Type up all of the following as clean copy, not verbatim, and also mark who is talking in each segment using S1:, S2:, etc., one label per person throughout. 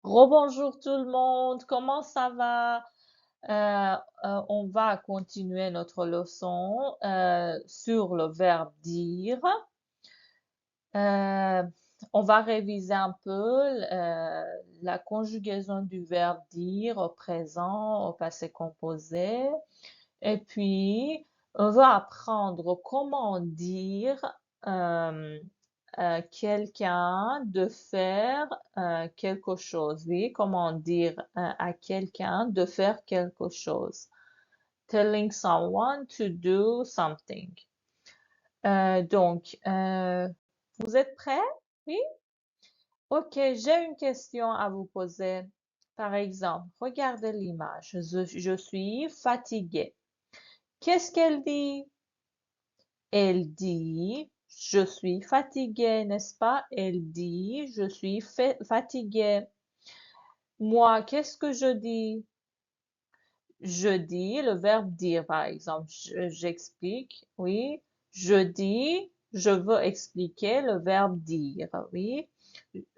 S1: Rebonjour tout le monde, comment ça va? On va continuer notre leçon sur le verbe dire. Euh, on va réviser un peu la conjugaison du verbe dire au présent, au passé composé. Et puis, on va apprendre comment dire euh, quelqu'un de faire quelque chose. Oui, comment dire à quelqu'un de faire quelque chose. Telling someone to do something. Vous êtes prêts? Oui? Ok, j'ai une question à vous poser. Par exemple, regardez l'image. Je suis fatiguée. Qu'est-ce qu'elle dit? Elle dit, je suis fatiguée, n'est-ce pas? Elle dit, je suis fatiguée. Moi, qu'est-ce que je dis? Je dis le verbe dire, par exemple. J'explique, oui. Je dis, je veux expliquer le verbe dire, oui.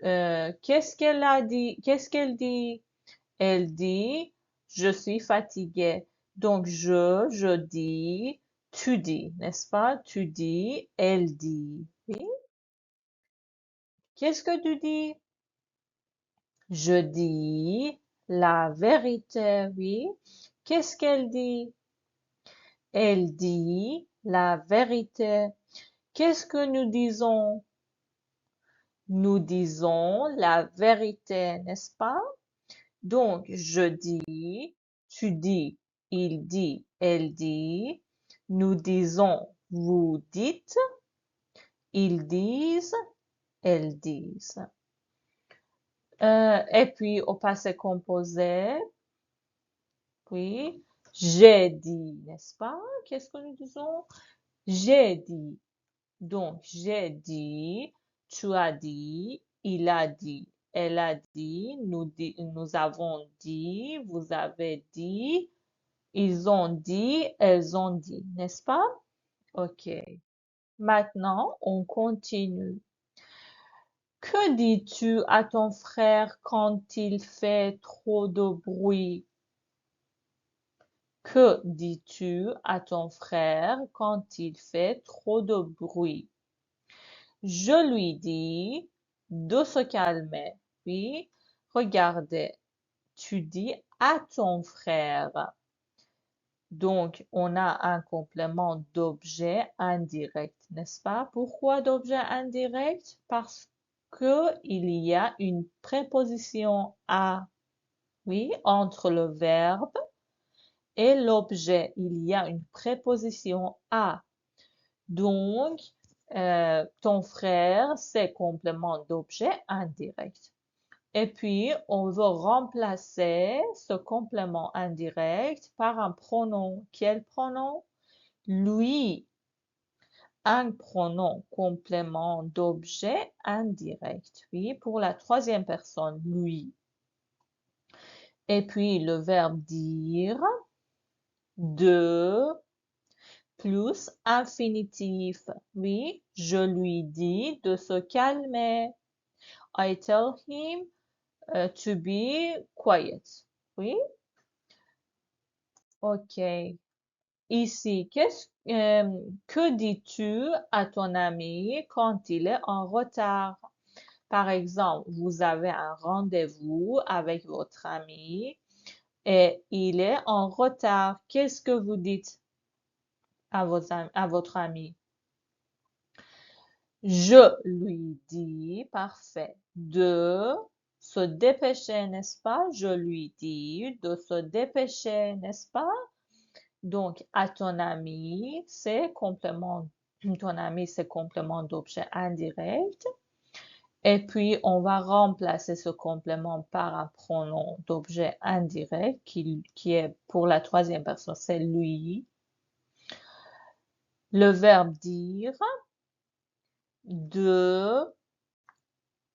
S1: Qu'est-ce qu'elle a dit? Qu'est-ce qu'elle dit? Elle dit, je suis fatiguée. Donc, je dis, tu dis, n'est-ce pas? Tu dis, elle dit. Oui. Qu'est-ce que tu dis? Je dis la vérité, oui. Qu'est-ce qu'elle dit? Elle dit la vérité. Qu'est-ce que nous disons? Nous disons la vérité, n'est-ce pas? Donc, je dis, tu dis, il dit, elle dit, nous disons, vous dites, ils disent, elles disent. Et puis, au passé composé, oui, j'ai dit, n'est-ce pas? Qu'est-ce que nous disons? J'ai dit. Donc, j'ai dit, tu as dit, il a dit, elle a dit, nous avons dit, vous avez dit, ils ont dit, elles ont dit, n'est-ce pas? OK. Maintenant, on continue. Que dis-tu à ton frère quand il fait trop de bruit? Que dis-tu à ton frère quand il fait trop de bruit? Je lui dis de se calmer. Oui, regardez, tu dis à ton frère. Donc, on a un complément d'objet indirect, n'est-ce pas? Pourquoi d'objet indirect? Parce que il y a une préposition à, oui, entre le verbe et l'objet. Il y a une préposition à. Donc, ton frère, c'est complément d'objet indirect. Et puis, on veut remplacer ce complément indirect par un pronom. Quel pronom? Lui. Un pronom complément d'objet indirect. Oui, pour la troisième personne, lui. Et puis, le verbe dire, de, plus infinitif. Oui, je lui dis de se calmer. I tell him to be quiet. Oui, ok. Ici, que dis-tu à ton ami quand il est en retard? Par exemple, vous avez un rendez-vous avec votre ami et il est en retard. Qu'est-ce que vous dites à votre ami? Je lui dis, parfait, de se dépêcher, n'est-ce pas? Je lui dis de se dépêcher, n'est-ce pas? Donc, à ton ami, c'est complément, ton ami, c'est complément d'objet indirect. Et puis, on va remplacer ce complément par un pronom d'objet indirect qui est pour la troisième personne, c'est lui. Le verbe dire, de,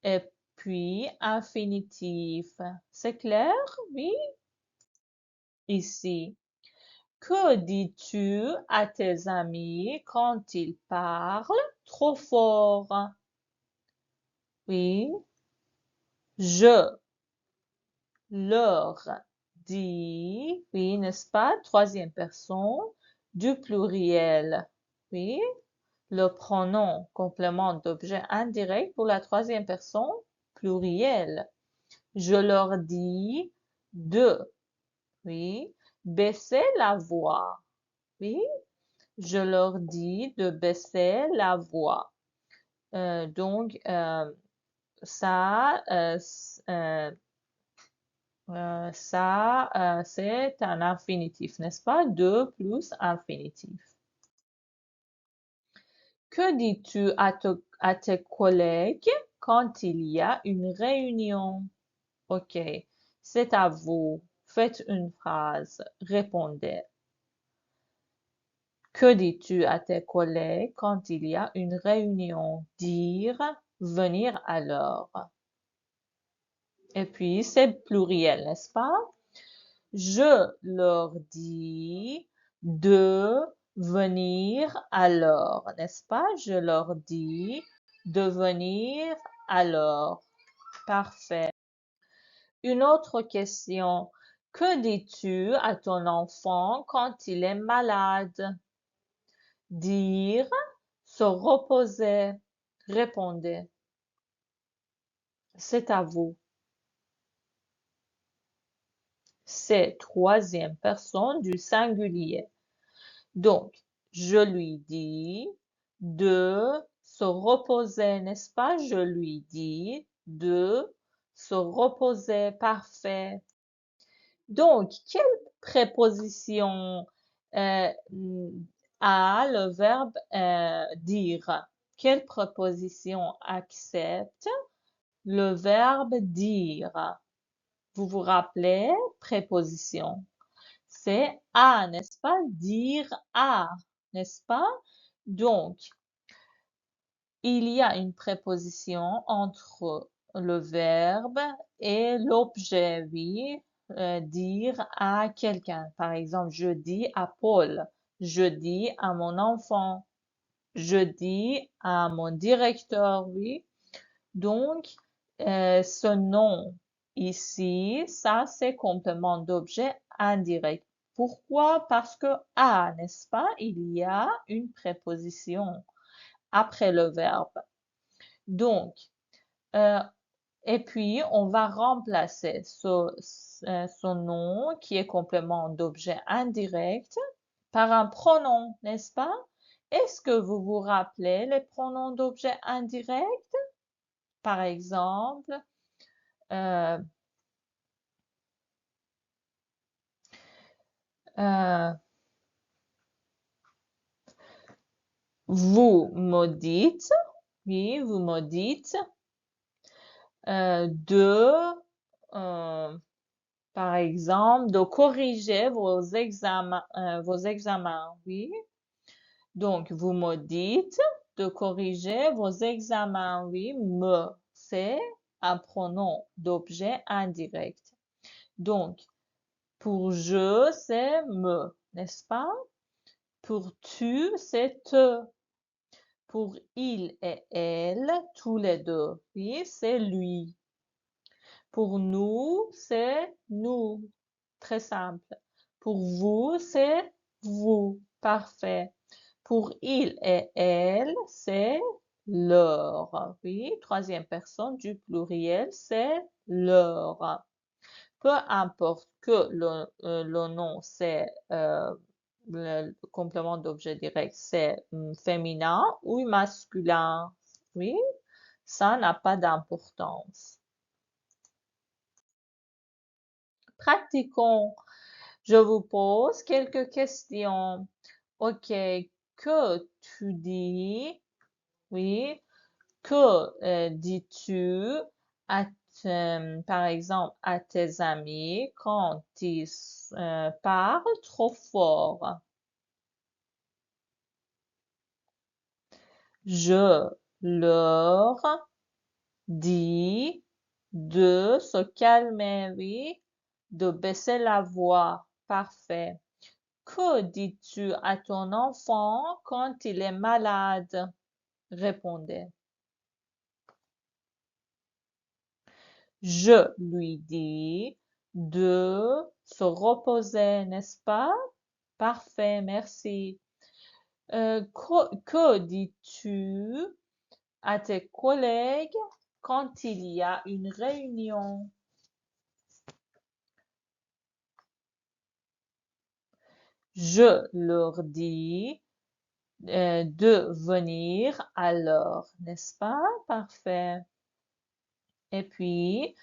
S1: et puis infinitif. C'est clair? Oui? Ici. Que dis-tu à tes amis quand ils parlent trop fort? Oui. Je leur dis, oui, n'est-ce pas? Troisième personne du pluriel, oui. Le pronom complément d'objet indirect pour la troisième personne pluriel. Je leur dis de, oui. Baisser la voix, oui. Je leur dis de baisser la voix. Donc, ça, c'est un infinitif, n'est-ce pas? De plus infinitif. Que dis-tu à tes collègues quand il y a une réunion? OK, c'est à vous. Faites une phrase. Répondez. Que dis-tu à tes collègues quand il y a une réunion? Dire, venir à l'heure. Et puis, c'est pluriel, n'est-ce pas? Je leur dis de venir à l'heure, n'est-ce pas? Je leur dis de venir à l'heure. Parfait. Une autre question. Que dis-tu à ton enfant quand il est malade? Dire, se reposer. Répondez. C'est à vous. C'est troisième personne du singulier. Donc, je lui dis de se reposer, n'est-ce pas? Je lui dis de se reposer. Parfait. Donc, quelle préposition a le verbe dire? Quelle préposition accepte le verbe dire? Vous vous rappelez? Préposition. C'est à, n'est-ce pas? Dire à, n'est-ce pas? Donc, il y a une préposition entre le verbe et l'objet, oui. Dire à quelqu'un. Par exemple, je dis à Paul. Je dis à mon enfant. Je dis à mon directeur, oui. Donc, ce nom ici, ça c'est complément d'objet indirect. Pourquoi? Parce que à, n'est-ce pas? Il y a une préposition après le verbe. Donc, et puis on va remplacer ce nom qui est complément d'objet indirect par un pronom, n'est-ce pas? Est-ce que vous vous rappelez les pronoms d'objet indirect? Par exemple, euh, euh, vous me dites, oui, vous me dites par exemple, de corriger vos examens, oui. Donc, vous me dites de corriger vos examens, oui. Me, c'est un pronom d'objet indirect. Donc, pour je, c'est me, n'est-ce pas? Pour tu, c'est te. Pour il et elle, tous les deux, oui, c'est lui. Pour nous, c'est nous. Très simple. Pour vous, c'est vous. Parfait. Pour il et elle, c'est leur. Oui, troisième personne du pluriel, c'est leur. Peu importe que le nom, c'est le complément d'objet direct, c'est féminin ou masculin. Oui, ça n'a pas d'importance. Pratiquons. Je vous pose quelques questions. OK, que tu dis? Oui, que dis-tu à par exemple à tes amis quand ils parlent trop fort? Je leur dis de se calmer, oui, de baisser la voix. Parfait. Que dis-tu à ton enfant quand il est malade? Répondez. Je lui dis de se reposer, n'est-ce pas? Parfait, merci. Que dis-tu à tes collègues quand il y a une réunion? Je leur dis de venir à l'heure, n'est-ce pas? Parfait. Et puis,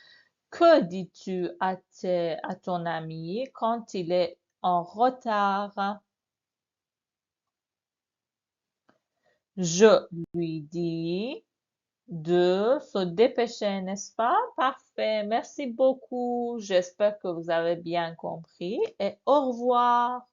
S1: que dis-tu à ton ami quand il est en retard? Je lui dis de se dépêcher, n'est-ce pas? Parfait. Merci beaucoup. J'espère que vous avez bien compris et au revoir.